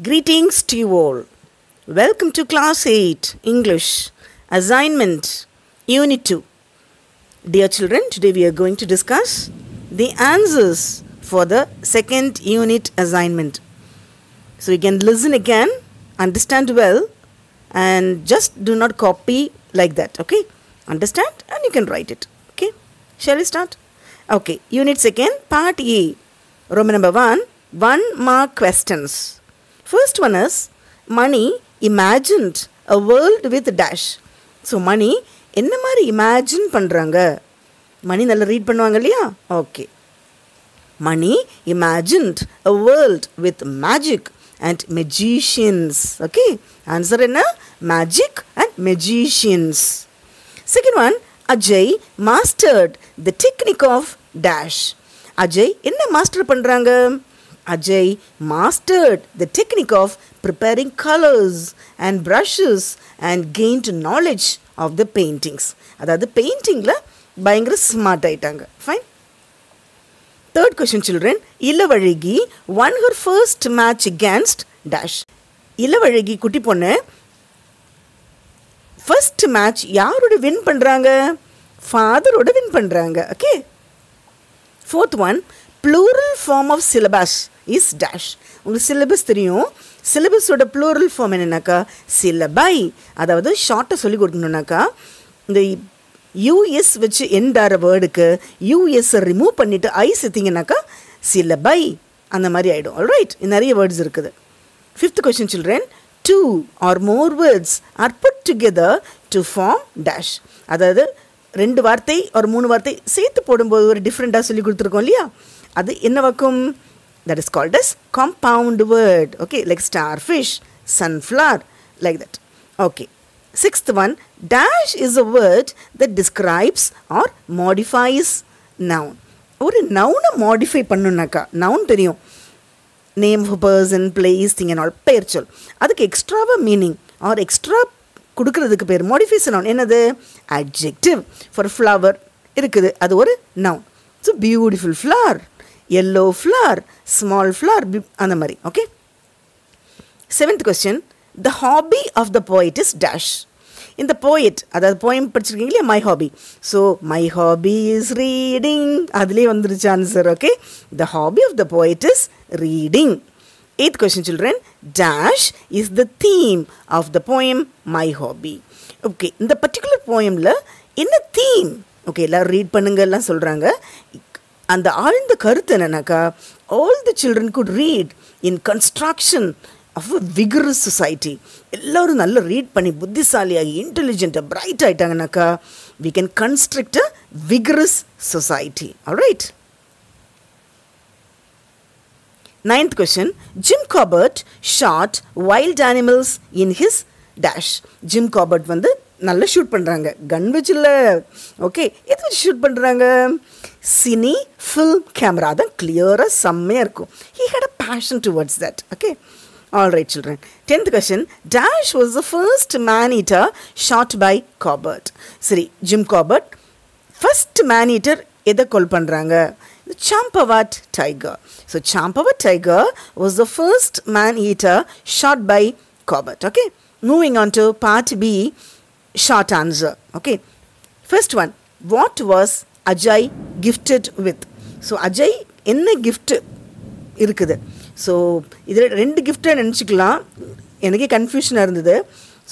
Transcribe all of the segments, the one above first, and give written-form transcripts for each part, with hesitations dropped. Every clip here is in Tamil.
Greetings to you all. Welcome to Class 8 English Assignment Unit 2. Dear children, today we are going to discuss the answers for the second unit assignment. So you can listen again, understand well, and just do not copy like that, okay? Understand and you can write it, okay? Shall we start? Okay, Unit 2, Part A. Roman number 1, 1-mark questions. First one is, Mani imagined a world with dash. So, Mani, என்ன மாதிரி imagine பண்றாங்க? Mani நல்லா read பண்ணுவாங்க இல்லையா? Okay. Mani imagined a world with magic and magicians. Okay. Answer என்ன? Magic and magicians. Second one, Ajay mastered the technique of dash. Ajay என்ன master பண்றாங்க? Ajay mastered the technique of preparing colors and brushes and gained knowledge of the paintings. அதாவது பெயிண்டிங்கில் பயங்கர ஸ்மார்ட் ஆயிட்டாங்க. Fine. Third question, children. Ilavazhagi won her first match against dash. Ilavazhagi குட்டி பொண்ணு ஃபர்ஸ்ட் மேட்ச் யாரோட வின் பண்ணுறாங்க? ஃபாதரோட வின் பண்ணுறாங்க. Okay. Fourth one, plural form of syllabus is dash. உங்களுக்கு syllabus தெரியும். syllabusோட plural form என்னன்னாக்கா syllabi. அதாவது ஷார்ட்டாக சொல்லி கொடுக்கணுன்னாக்கா இந்த யூஎஸ் வச்சு எண்ட் ஆகிற வேர்டுக்கு யூஎஸ்ஸை ரிமூவ் பண்ணிவிட்டு ஐ சேர்த்திங்கனாக்கா syllabi அந்த மாதிரி ஆகிடும். ஆல்ரைட், நிறைய வேர்ட்ஸ் இருக்குது. Fifth question, children. 2 or more words are put together to form dash. அதாவது 2 வார்த்தை ஒரு 3 வார்த்தை சேர்த்து போடும்போது ஒரு டிஃப்ரெண்ட்டாக சொல்லி கொடுத்துருக்கோம் இல்லையா? அது என்ன வாக்கும்? That is called as compound word. Okay, like starfish, sunflower, like that. Okay. Sixth one, dash is a word that describes or modifies noun. ஒரு நவுனை மாடிஃபை பண்ணுனாக்கா, நவுன் தெரியும், name of person, place, thing and all, பெயர் சொல். அதுக்கு எக்ஸ்ட்ராவாக மீனிங் ஆர் எக்ஸ்ட்ரா கொடுக்கறதுக்கு பேர் மாடிஃபைஸ் நவுன். என்னது? அட்ஜெக்டிவ். ஃபார் ஃப்ளவர் இருக்குது, அது ஒரு நவுன். So beautiful flower, yellow flower, small flower, அந்த மாதிரி. Okay. Seventh question, the hobby of the poet is dash. இந்த poet, அதாவது poem படிச்சிருக்கீங்க இல்லையா, my hobby. So my hobby is reading, அதுலேயே வந்துருச்சு answer. Okay. the hobby of the poet is reading. Eighth question, children. Dash is the theme of the poem my hobby. Okay, இந்த பர்டிகுலர் போயமில் என்ன தீம்? ஓகே, எல்லாம் ரீட் பண்ணுங்க எல்லாம் சொல்கிறாங்க. அந்த ஆழ்ந்த கருத்து என்னன்னாக்கா, all the children could read in construction of a vigorous society. எல்லோரும் நல்லா ரீட் பண்ணி புத்திசாலியாகி இன்டெலிஜென்ட்டாக bright ஆகிட்டாங்கனாக்கா we can construct a vigorous society. Alright. Ninth question. Jim Corbett shot wild animals in his dash. Jim Corbett வந்து நல்லா ஷூட் பண்ணுறாங்க. கன் வச்சு இல்லை. ஓகே, எது வச்சு ஷூட் பண்ணுறாங்க? Cine film camera. தான் கிளியராக செம்மையாக இருக்கும். He had a passion towards that. Okay. All right children. 10th question. Dash was the first man-eater shot by Corbett. சரி, ஜிம் கார்பெட் ஃபர்ஸ்ட் மேன்-ஈட்டர் எதை கொல் பண்ணுறாங்க? Champawat tiger. So Champawat tiger was the first man-eater shot by Corbett. Okay. Moving on to part B, short answer. Okay. First one, what was Ajay gifted with? So Ajay என்ன gift இருக்குது? ஸோ இதில் 2 கிஃப்ட்டை நினச்சிக்கலாம். எனக்கே கன்ஃபியூஷனாக இருந்தது.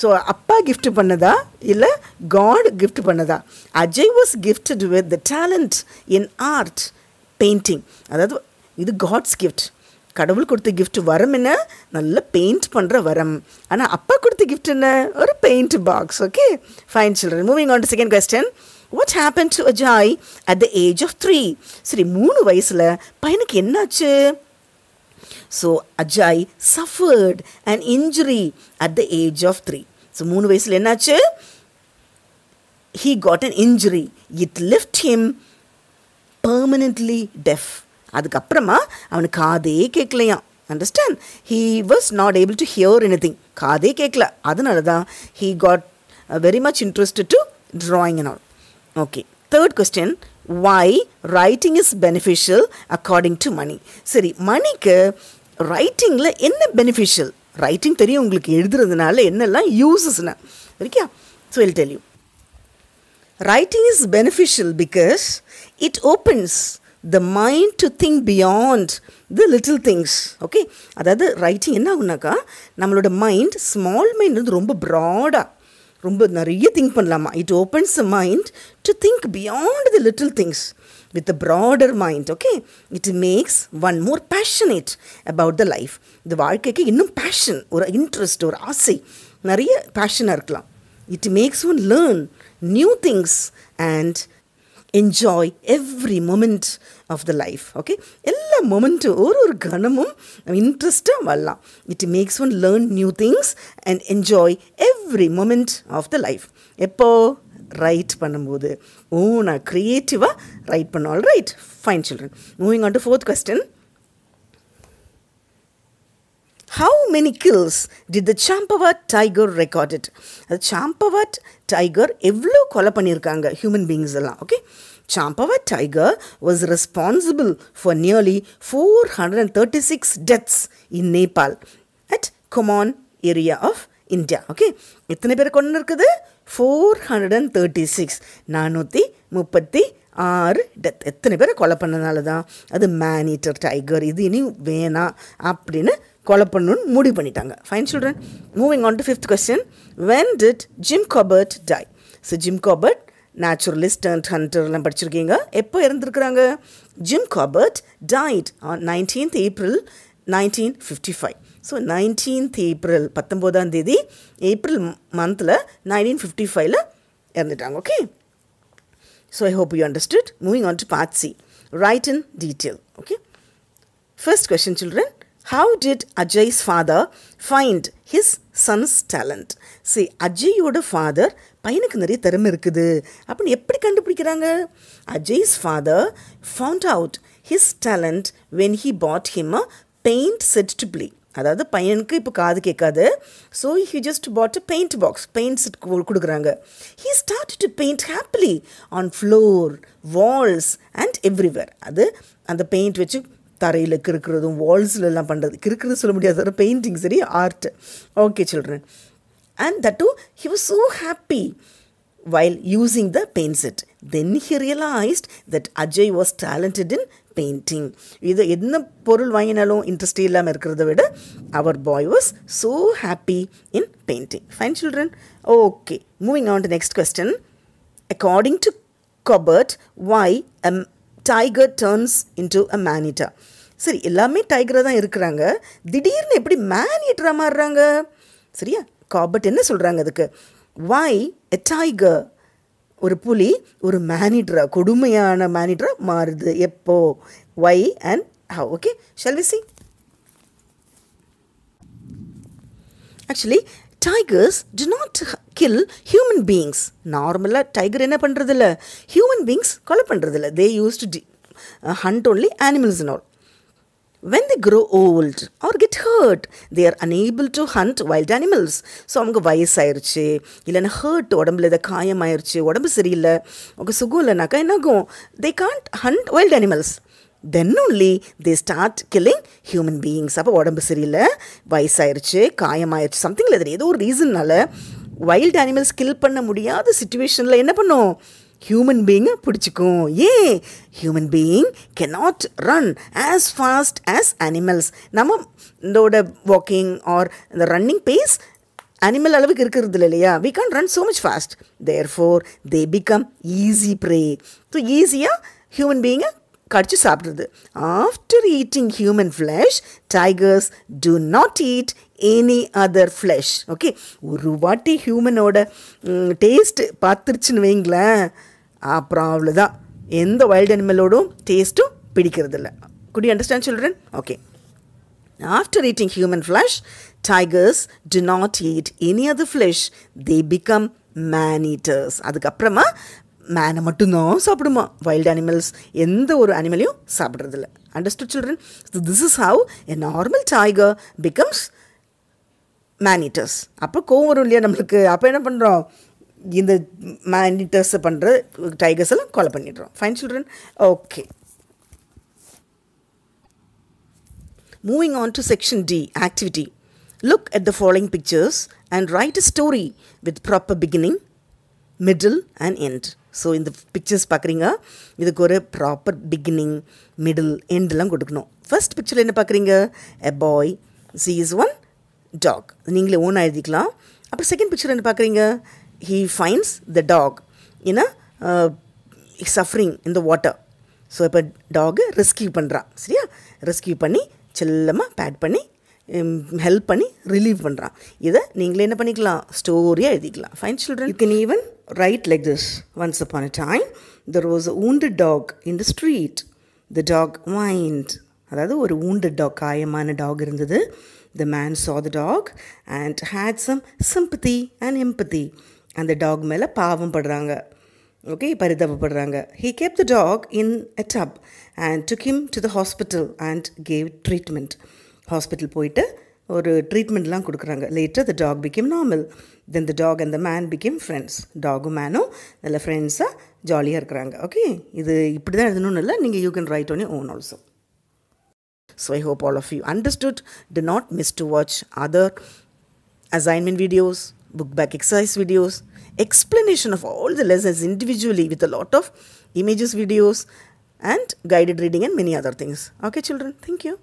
ஸோ அப்பா கிஃப்ட் பண்ணதா இல்லை காட் கிஃப்ட் பண்ணதா? Ajay was gifted with the talent in art, painting. அதாவது இது காட்ஸ் கிஃப்ட். கடவுள் கொடுத்த கிஃப்ட் வரம் என்ன? நல்ல பெயிண்ட் பண்ணுற வரம். ஆனால் அப்பா கொடுத்த கிஃப்ட் என்ன? ஒரு paint box. Okay. Fine children. Moving on to second question. What happen to Ajay at the age of 3? சரி, 3 வயசில் பையனுக்கு என்னாச்சு? So Ajay suffered an injury at the age of 3. So 3 வயசில் என்னாச்சு? he got an injury. It left him permanently deaf. அதுக்கப்புறமா அவனுக்கு காதே கேட்கலையாம். Understand? he was not able to hear anything. காதே கேட்கல. அதனால தான் he got very much interested to drawing and all. Okay. Third question. Why writing is beneficial according to Mani? சரி, மணிக்கு ரைட்டிங்கில் என்ன பெனிஃபிஷியல்? ரைட்டிங் தெரியும் உங்களுக்கு, எழுதுறதுனால என்னெல்லாம் யூஸஸ்னா okay. So I'll tell you. Writing is beneficial because it opens the mind to think beyond the little things. Okay, அதாவது ரைட்டிங் என்ன ஆகுனாக்கா நம்மளோட மைண்ட், ஸ்மால் மைண்ட் வந்து ரொம்ப ப்ராடாக ரொம்ப நிறைய திங்க் பண்ணலாமா. It opens the mind to think beyond the little things with a broader mind. Okay, it makes one more passionate about the life. இந்த வாழ்க்கைக்கு இன்னும் பேஷன், ஒரு இன்ட்ரெஸ்ட், ஒரு ஆசை, நிறைய பேஷனாக இருக்கலாம். It makes one learn new things and enjoy every moment of the life. Okay, எல்லா மொமெண்ட்டும் ஒரு கணமும் இன்ட்ரெஸ்ட்டாக வரலாம். It makes one learn new things and enjoy every moment of the life. எப்போ ரைட் பண்ணும்போது நான் க்ரியேட்டிவாக ரைட் பண்ண. All right, fine children. Moving on to 4th question. How many kills did the Champawat tiger record it? அது Champawat tiger எவ்வளோ கொலை பண்ணியிருக்காங்க ஹியூமன் பீயிங்ஸ் எல்லாம். Okay, Champawat tiger was responsible for nearly 436 deaths in Nepal at Kumaon area of India. Okay, எத்தனை பேர் கொண்டு இருக்குது? 436, 436 டெத். எத்தனை பேரை கொலை பண்ணனால தான் அது மேனீட்டர் டைகர், இது இனி வேணாம் அப்படின்னு கொலை பண்ணணும்னு முடிவு பண்ணிட்டாங்க. Fine children. Moving on to 5th question. When did Jim Corbett die? So Jim Corbett naturalist and ஹண்டர்லாம் படிச்சிருக்கீங்க. எப்போ இறந்துருக்குறாங்க? Jim Corbett died on 19th April 1955. So 19th April 19ஆம் தேதி ஏப்ரல் மந்தில் 1955 இறந்துட்டாங்க. Okay, so I hope you understood. Moving on to part C. Write in detail. Okay, first question children. How did Ajay's father find his son's talent? See, அஜயோட ஃபாதர் பையனுக்கு நிறைய திறமை இருக்குது அப்படின்னு எப்படி கண்டுபிடிக்கிறாங்க? Ajay's father found out his talent when he bought him a paint set to play. அதாவது பையனுக்கு இப்போ காது கேட்காது. So he just bought a paint box, paint set கொடுக்குறாங்க. He started to paint happily on floor, walls and everywhere. அது அந்த பெயிண்ட் வச்சு தரையில் கிறுக்கிறதும் வால்ஸ்லாம் பண்ணுறது, கிறுக்கிறது சொல்ல முடியாது, பெயிண்டிங் சரி, art. Okay children. And that too, he was so happy while using the paint set. Then he realized that Ajay was talented in painting. இது என்ன பொருள் வாங்கினாலும் இன்ட்ரெஸ்ட் இல்லாமல் இருக்கிறத விட our boy was so happy in painting. Fine children. Okay, moving on to next question. According to Corbett, why a tiger turns into a man-eater? சரி, எல்லாமே டைகராக தான் இருக்கிறாங்க, திடீர்னு எப்படி மேன்-ஈட்டராக மாறுறாங்க? சரியா, கார்பெட் என்ன சொல்கிறாங்க அதுக்கு? why a tiger, ஒரு புலி ஒரு மேனீட்டரா, கொடுமையான மேனீட்டரா மாறுது எப்போ, why and how? Okay, shall we see? Actually, tigers do not kill human beings. நார்மலாக டைகர் என்ன பண்ணுறதில்ல, ஹியூமன் பீயிங்ஸ் கொலை பண்ணுறதில்ல. they used to hunt only animals and all. When they grow old or get hurt, they are unable to hunt wild animals. So அவங்க வயசாயிருச்சு, இல்லைன்னா ஹர்ட், உடம்புல இதை காயமாயிருச்சு, உடம்பு சரியில்லை, அவங்க சுகம் இல்லைனாக்கா என்னாகும்? they can't hunt wild animals. then only they start killing human beings. அப்போ உடம்பு சரியில்லை, வயசாயிருச்சு, காயமாயிருச்சு, சம்திங் இல்லை, ஏதோ ஒரு ரீசன்னால வைல்ட் அனிமல்ஸ் கில் பண்ண முடியாத சுச்சுவேஷனில் என்ன பண்ணும்? ஹியூமன் பீயிங்கை பிடிச்சிக்கும். ஏன்? Human being cannot run as fast as animals. நம்ம இதோட வாக்கிங் ஆர் இந்த ரன்னிங் பேஸ் அனிமல் அளவுக்கு இருக்கிறது இல்லையா? we can't run so much fast. therefore they become easy prey. So ஈஸியாக ஹியூமன் பீயிங்கை கடிச்சு சாப்பிட்றது. After eating human flesh, tigers do not eat any other flesh. Okay, ஒரு வாட்டி ஹியூமனோட டேஸ்ட் பார்த்துருச்சுன்னு வைங்களேன், அப்புறம் அவ்வளோதான், எந்த வைல்டு அனிமலோடும் டேஸ்ட்டும் பிடிக்கிறது இல்லை. could you understand children? Okay, after eating human flesh, tigers do not eat any other flesh. they become man eaters. அதுக்கப்புறமா மேனை மட்டும்தான் சாப்பிடுமா, வைல்டு அனிமல்ஸ் எந்த ஒரு அனிமலையும் சாப்பிட்றதில்ல. Understood children? So this is how a normal tiger becomes man-eaters. அப்போ கோவம் வரும் இல்லையா நம்மளுக்கு? அப்போ என்ன பண்ணுறோம்? இந்த மேன்-ஈட்டர்ஸை பண்ணுற டைகர்ஸ் எல்லாம் கொலை பண்ணிடுறோம். Fine children. Okay, moving on to section D, activity. Look at the following pictures and write a story with proper beginning, middle and end. So இந்த பிக்சர்ஸ் பார்க்குறீங்க, இதுக்கு ஒரு ப்ராப்பர் பிகினிங், மிடில், எண்ட்லாம் கொடுக்கணும். ஃபர்ஸ்ட் பிக்சரில் என்ன பார்க்குறீங்க? A boy sees one dog. நீங்களே ஓனாக எழுதிக்கலாம். அப்புறம் செகண்ட் பிக்சர் என்ன பார்க்குறீங்க? He finds the dog in suffering in the water. So இப்போ டாகு ரெஸ்கியூ பண்ணுறான். சரியா? ரெஸ்கியூ பண்ணி செல்லமாக பேட் பண்ணி ஹெல்ப் பண்ணி ரிலீவ் பண்ணுறான். இதை நீங்களே என்ன பண்ணிக்கலாம்? ஸ்டோரியாக எழுதிக்கலாம். Fine children, you can even write like this. Once upon a time there was a wounded dog in the street. The dog whined. அதாவது ஒரு wounded டாக், காயமான டாக் இருந்தது. The man saw the dog and had some sympathy and empathy. அந்த டாக் மேலே பாவம் படுறாங்க. Okay, பரிதாபப்படுறாங்க. He kept the dog in a tub and took him to the hospital and gave treatment. Hospital போயிட்டு ஒரு ட்ரீட்மெண்ட்லாம் கொடுக்குறாங்க. Later the dog became normal. Then the dog and the man became friends. டாகும் மேனும் நல்ல ஃப்ரெண்ட்ஸாக ஜாலியாக இருக்கிறாங்க. ஓகே, இது இப்படி தான் எழுதணும்னு இல்லை, நீங்கள் you can write on your own also. So I hope all of you understood. Do not miss to watch other assignment videos, book back exercise videos, explanation of all the lessons individually with a lot of images videos and guided reading and many other things. Okay children, thank you.